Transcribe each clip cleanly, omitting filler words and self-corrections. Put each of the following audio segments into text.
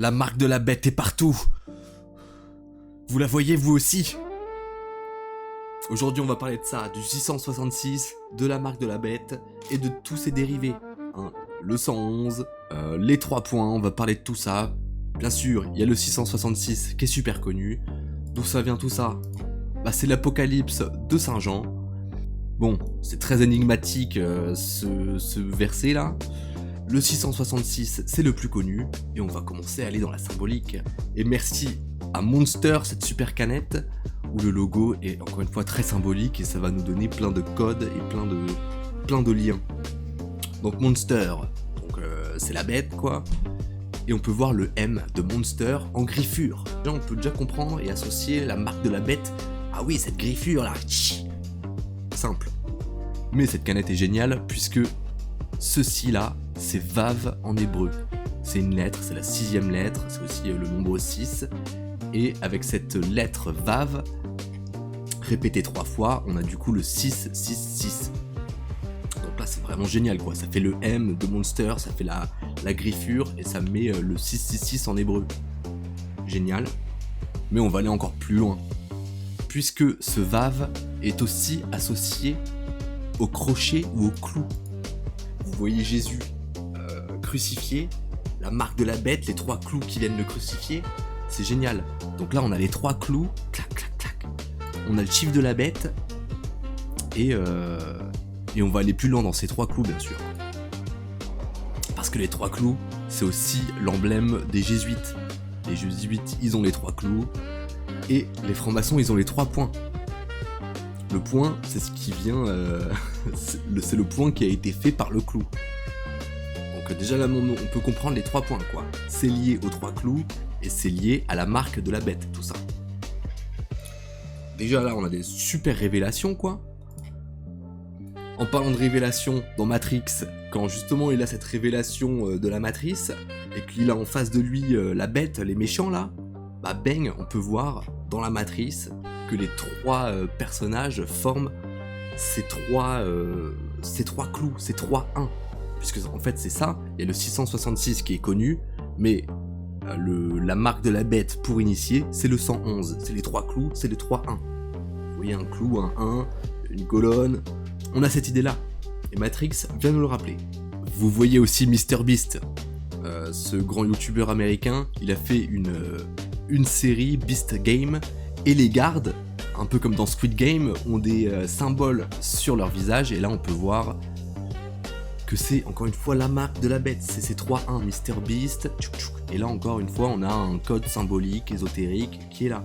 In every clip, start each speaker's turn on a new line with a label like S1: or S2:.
S1: La marque de la bête est partout. Vous la voyez vous aussi? Aujourd'hui on va parler de ça, du 666, de la marque de la bête et de tous ses dérivés. Hein, le 111, les 3 points, on va parler de tout ça. Bien sûr, il y a le 666 qui est super connu. D'où ça vient tout ça? Bah c'est l'Apocalypse de Saint Jean. Bon, c'est très énigmatique ce verset là. Le 666 c'est le plus connu et on va commencer à aller dans la symbolique. Et merci à Monster, cette super canette où le logo est encore une fois très symbolique et ça va nous donner plein de codes et plein de liens. Donc Monster, c'est la bête quoi. Et on peut voir le M de Monster en griffure. Là on peut déjà comprendre et associer la marque de la bête. Ah oui, cette griffure là. Simple. Mais cette canette est géniale puisque ceci là, c'est Vav en hébreu. C'est une lettre, c'est la 6ème lettre, c'est aussi le nombre 6. Et avec cette lettre Vav, répétée 3 fois, on a du coup le 666. Donc là c'est vraiment génial quoi, ça fait le M de Monster, ça fait la griffure et ça met le 666 en hébreu. Génial. Mais on va aller encore plus loin. Puisque ce Vav est aussi associé au crochet ou au clou. Vous voyez Jésus crucifié, la marque de la bête, les 3 clous qui viennent le crucifier, c'est génial. Donc là on a les 3 clous, clac clac clac. On a le chiffre de la bête et on va aller plus loin dans ces 3 clous bien sûr. Parce que les 3 clous, c'est aussi l'emblème des jésuites. Les jésuites, ils ont les 3 clous et les francs-maçons, ils ont les 3 points. Le point, c'est ce qui vient, c'est le point qui a été fait par le clou. Donc déjà là, on peut comprendre les 3 points quoi. C'est lié aux 3 clous et c'est lié à la marque de la bête, tout ça. Déjà là, on a des super révélations quoi. En parlant de révélation, dans Matrix, quand justement il a cette révélation de la matrice et qu'il a en face de lui la bête, les méchants là, bah bang, on peut voir dans la matrice que les 3 personnages forment ces 3 clous, ces 3 1. Puisque en fait c'est ça, il y a le 666 qui est connu, mais la marque de la bête pour initier, c'est le 111. C'est les 3 clous, c'est les 3 1. Vous voyez un clou, un 1, une colonne. On a cette idée-là. Et Matrix vient nous le rappeler. Vous voyez aussi MrBeast, ce grand youtubeur américain. Il a fait une série, Beast Game, et les gardes, un peu comme dans Squid Game, ont des symboles sur leur visage. Et là, on peut voir que c'est encore une fois la marque de la bête. C'est ces 3-1, MrBeast. Et là, encore une fois, on a un code symbolique, ésotérique, qui est là.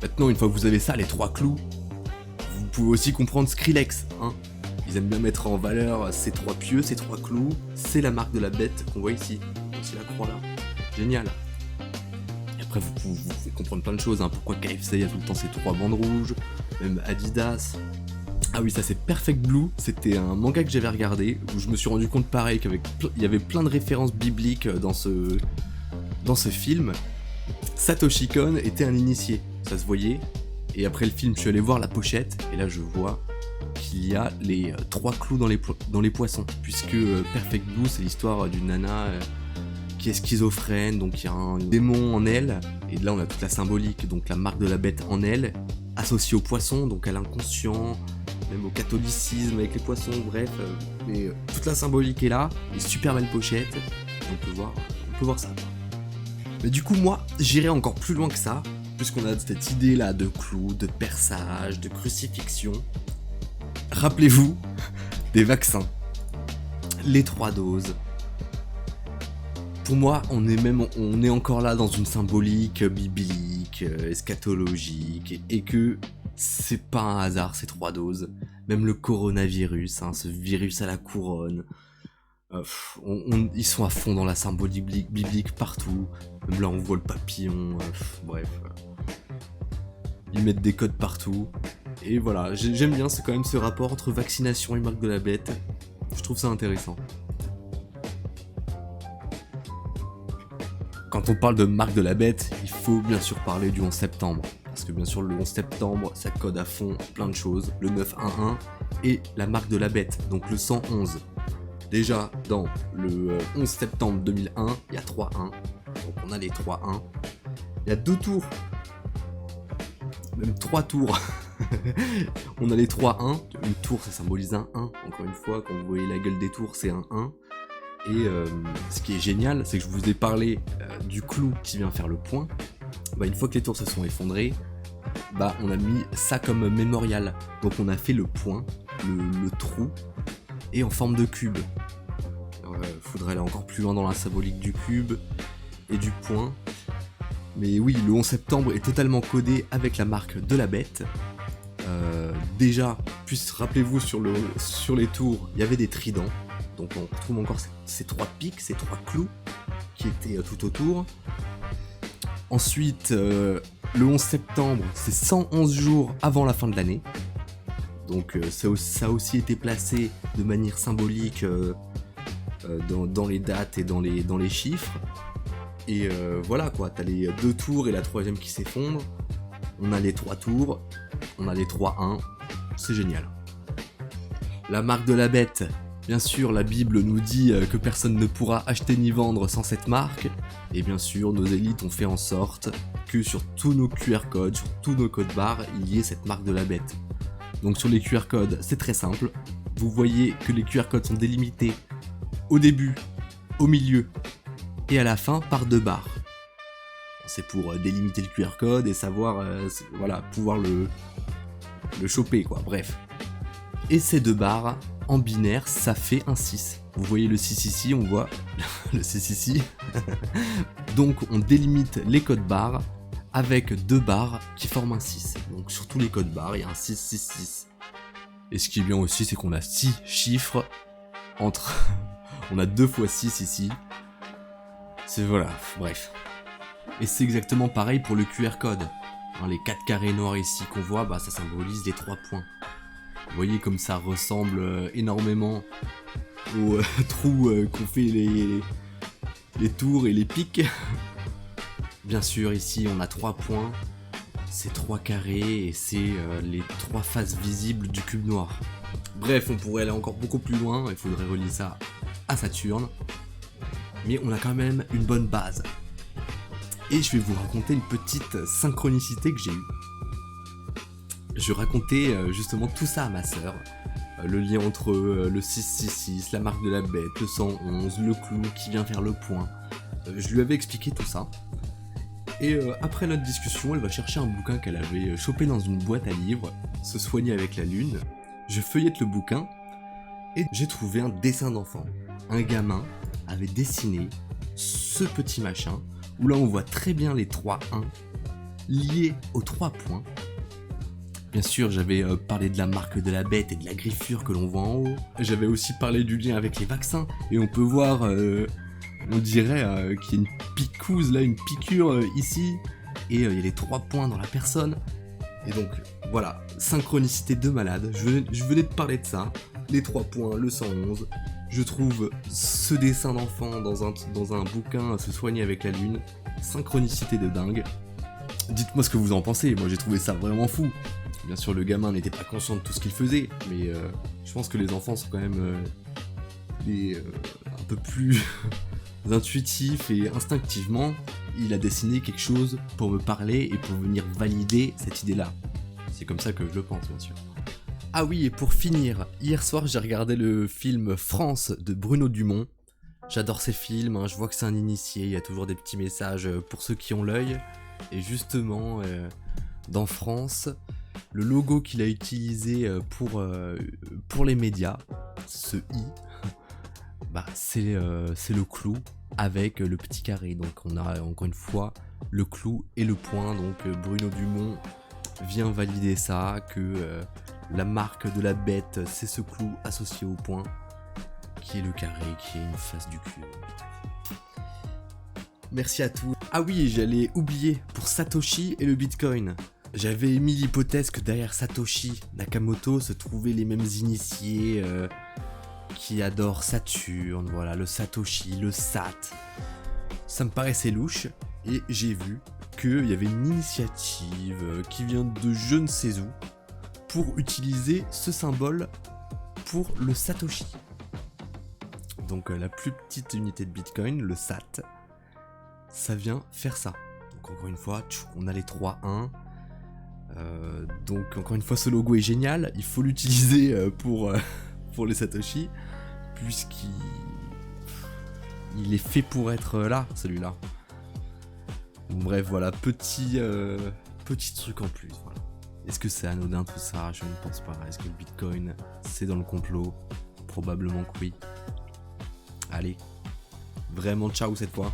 S1: Maintenant, une fois que vous avez ça, les 3 clous, vous pouvez aussi comprendre Skrillex. Hein. Ils aiment bien mettre en valeur ces 3 pieux, ces 3 clous. C'est la marque de la bête qu'on voit ici. C'est la croix là. Génial. Et après, vous pouvez comprendre plein de choses. Hein. Pourquoi KFC a tout le temps ces 3 bandes rouges. Même Adidas. Ah oui, ça c'est Perfect Blue. C'était un manga que j'avais regardé. Où je me suis rendu compte pareil qu'il y avait plein de références bibliques dans ce film. Satoshi Kon était un initié. Ça se voyait. Et après le film, je suis allé voir la pochette. Et là, je vois qu'il y a les 3 clous dans les poissons. Puisque Perfect Blue, c'est l'histoire d'une nana qui est schizophrène. Donc il y a un démon en elle. Et là, on a toute la symbolique. Donc la marque de la bête en elle. Associée au poisson, donc à l'inconscient. Même au catholicisme avec les poissons. Bref. Mais toute la symbolique est là. Et super belle pochette. On peut voir ça. Mais du coup, moi, j'irai encore plus loin que ça. Puisqu'on a cette idée là de clous, de perçage, de crucifixion. Rappelez-vous des vaccins. Les 3 doses. Pour moi, on est encore là dans une symbolique biblique, eschatologique, et que c'est pas un hasard ces 3 doses. Même le coronavirus, hein, ce virus à la couronne. Ils sont à fond dans la symbolique biblique partout. Même là, on voit le papillon. Bref. Ils mettent des codes partout. Et voilà, j'aime bien, c'est quand même ce rapport entre vaccination et marque de la bête. Je trouve ça intéressant. Quand on parle de marque de la bête, il faut bien sûr parler du 11 septembre. Parce que bien sûr, le 11 septembre, ça code à fond plein de choses. Le 911 et la marque de la bête, donc le 111. Déjà, dans le 11 septembre 2001, il y a 3-1. Donc on a les 3-1. Il y a 2 tours. Même 3 tours. On a les 3-1. Une tour, ça symbolise un 1. Encore une fois, quand vous voyez la gueule des tours, c'est un 1. Et ce qui est génial, c'est que je vous ai parlé du clou qui vient faire le point. Bah, une fois que les tours se sont effondrées, bah, on a mis ça comme mémorial. Donc on a fait le point, le trou, et en forme de cube. Faudrait aller encore plus loin dans la symbolique du cube et du point. Mais oui, le 11 septembre est totalement codé avec la marque de la bête. Déjà, rappelez-vous, sur les tours, il y avait des tridents. Donc on retrouve encore ces 3 pics, ces 3 clous qui étaient tout autour. Ensuite, le 11 septembre, c'est 111 jours avant la fin de l'année. Donc ça a aussi été placé de manière symbolique dans les dates et dans les chiffres. Et voilà quoi, t'as les 2 tours et la 3e qui s'effondrent. On a les 3 tours, on a les 3-1, c'est génial. La marque de la bête, bien sûr, la Bible nous dit que personne ne pourra acheter ni vendre sans cette marque. Et bien sûr, nos élites ont fait en sorte que sur tous nos QR codes, sur tous nos codes barres, il y ait cette marque de la bête. Donc sur les QR codes, c'est très simple. Vous voyez que les QR codes sont délimités au début, au milieu et à la fin par 2 barres. C'est pour délimiter le QR code et savoir, pouvoir le choper quoi, bref. Et ces 2 barres, en binaire, ça fait un 6. Vous voyez le 6 ici, on voit le 6 ici. Donc on délimite les codes barres avec 2 barres qui forment un 6. Donc sur tous les codes barres, il y a un 6, 6, 6. Et ce qui est bien aussi, c'est qu'on a 6 chiffres entre... on a 2 fois 6 ici. C'est voilà, bref. Et c'est exactement pareil pour le QR code. Les 4 carrés noirs ici qu'on voit, bah ça symbolise les 3 points. Vous voyez comme ça ressemble énormément aux trous qu'ont fait les tours et les pics. Bien sûr, ici on a 3 points, c'est 3 carrés et c'est les 3 faces visibles du cube noir. Bref, on pourrait aller encore beaucoup plus loin, il faudrait relier ça à Saturne. Mais on a quand même une bonne base. Et je vais vous raconter une petite synchronicité que j'ai eue. Je racontais justement tout ça à ma sœur. Le lien entre le 666, la marque de la bête, le 111, le clou qui vient faire le point. Je lui avais expliqué tout ça. Et après notre discussion, elle va chercher un bouquin qu'elle avait chopé dans une boîte à livres, Se soigner avec la lune. Je feuillette le bouquin et j'ai trouvé un dessin d'enfant. Un gamin avait dessiné ce petit machin, où là on voit très bien les 3-1 liés aux 3 points. Bien sûr, j'avais parlé de la marque de la bête et de la griffure que l'on voit en haut. J'avais aussi parlé du lien avec les vaccins. Et on peut voir, on dirait qu'il y a une picouse là, une piqûre ici. Et il y a les 3 points dans la personne. Et donc, voilà, synchronicité de malade. Je venais de parler de ça. Les 3 points, le 111. Je trouve ce dessin d'enfant dans un bouquin, Se soigner avec la lune. Synchronicité de dingue. Dites-moi ce que vous en pensez. Moi, j'ai trouvé ça vraiment fou. Bien sûr, le gamin n'était pas conscient de tout ce qu'il faisait, mais je pense que les enfants sont quand même un peu plus intuitifs et instinctivement, il a dessiné quelque chose pour me parler et pour venir valider cette idée-là. C'est comme ça que je le pense, bien sûr. Ah oui, et pour finir, hier soir, j'ai regardé le film France de Bruno Dumont. J'adore ces films, hein, je vois que c'est un initié, il y a toujours des petits messages pour ceux qui ont l'œil. Et justement, dans France, le logo qu'il a utilisé pour les médias, ce i, bah, c'est le clou avec le petit carré. Donc on a encore une fois le clou et le point. Donc Bruno Dumont vient valider ça, que la marque de la bête, c'est ce clou associé au point, qui est le carré, qui est une face du cube. Merci à tous. Ah oui, j'allais oublier, pour Satoshi et le Bitcoin. J'avais émis l'hypothèse que derrière Satoshi Nakamoto se trouvaient les mêmes initiés qui adorent Saturne, voilà, le Satoshi, le Sat. Ça me paraissait louche, et j'ai vu qu'il y avait une initiative qui vient de je ne sais où pour utiliser ce symbole pour le Satoshi. Donc la plus petite unité de Bitcoin, le Sat. ça vient faire ça. Donc encore une fois, on a les 3-1. Donc encore une fois, ce logo est génial. Il faut l'utiliser pour les Satoshi, puisqu'il est fait pour être là, celui-là. Bref, voilà, petit truc en plus. Voilà. Est-ce que c'est anodin tout ça? Je ne pense pas. Est-ce que le Bitcoin, c'est dans le complot? Probablement que oui. Allez, vraiment ciao cette fois.